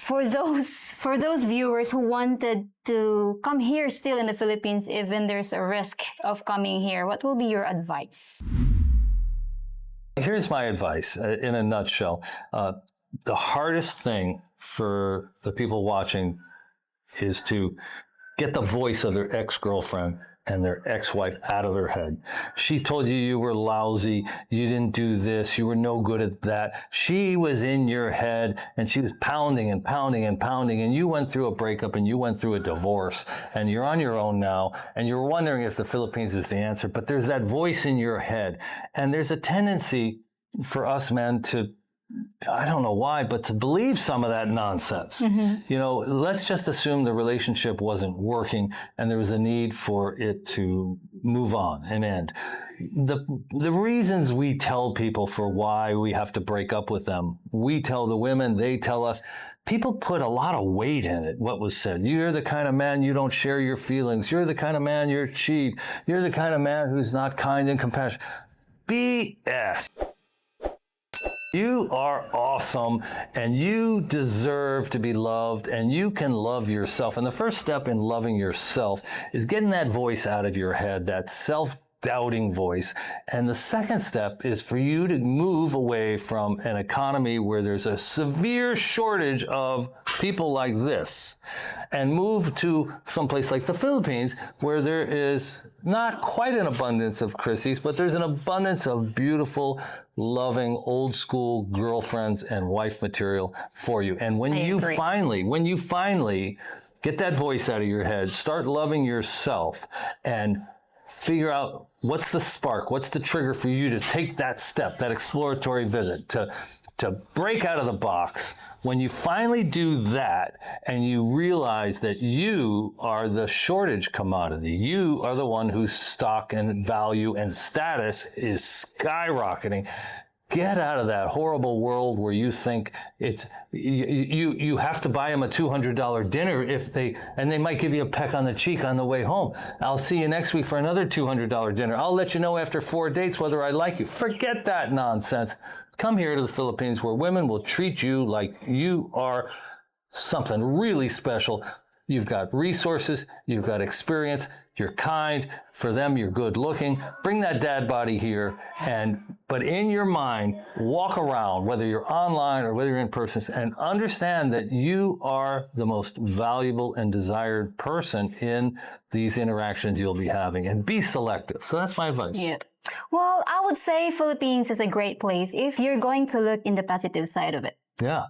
For those viewers who wanted to come here still in the Philippines, even there's a risk of coming here, what will be your advice? Here's my advice in a nutshell. The hardest thing for the people watching is to get the voice of their ex-girlfriend and their ex-wife out of their head. She told you you were lousy, you didn't do this, you were no good at that. She was in your head and she was pounding and pounding and pounding, and you went through a breakup and you went through a divorce and you're on your own now and you're wondering if the Philippines is the answer, but there's that voice in your head. And there's a tendency for us men to, I don't know why, but to believe some of that nonsense. You know, let's just assume the relationship wasn't working and there was a need for it to move on and end. The reasons we tell people for why we have to break up with them, we tell the women, they tell us, people put a lot of weight in it, what was said. You're the kind of man you don't share your feelings. You're the kind of man you're cheap. You're the kind of man who's not kind and compassionate. BS. You are awesome and you deserve to be loved and you can love yourself. And the first step in loving yourself is getting that voice out of your head, that self-doubting voice. And the second step is for you to move away from an economy where there's a severe shortage of people like this and move to someplace like the Philippines where there is not quite an abundance of Chrissies, but there's an abundance of beautiful, loving, old school girlfriends and wife material for you. And when you finally get that voice out of your head, start loving yourself and figure out what's the spark, what's the trigger for you to take that step, that exploratory visit, to break out of the box. When you finally do that and you realize that you are the shortage commodity, you are the one whose stock and value and status is skyrocketing, get out of that horrible world where you think it's you have to buy them a $200 dinner and they might give you a peck on the cheek on the way home. I'll see you next week for another $200 dinner. I'll let you know after 4 dates whether I like you. Forget that nonsense. Come here to the Philippines where women will treat you like you are something really special. You've got resources, you've got experience, you're kind. For them, you're good looking. Bring that dad body here, but in your mind, walk around, whether you're online or whether you're in person, and understand that you are the most valuable and desired person in these interactions you'll be having, and be selective. So that's my advice. Yeah. Well, I would say Philippines is a great place if you're going to look in the positive side of it. Yeah.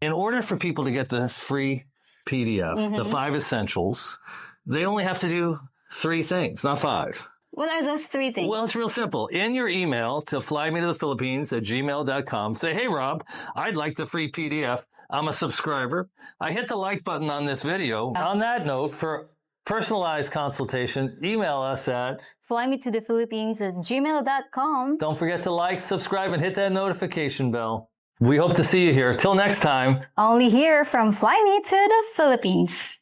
In order for people to get the free PDF, the 5 essentials, they only have to do 3 things, not 5. What are those 3 things? Well, it's real simple. In your email to flymetothephilippines@gmail.com, say, hey, Rob, I'd like the free PDF. I'm a subscriber. I hit the like button on this video. On that note, for personalized consultation, email us at flymetothephilippines@gmail.com. Don't forget to like, subscribe, and hit that notification bell. We hope to see you here. Till next time. Only here from Fly Me to the Philippines.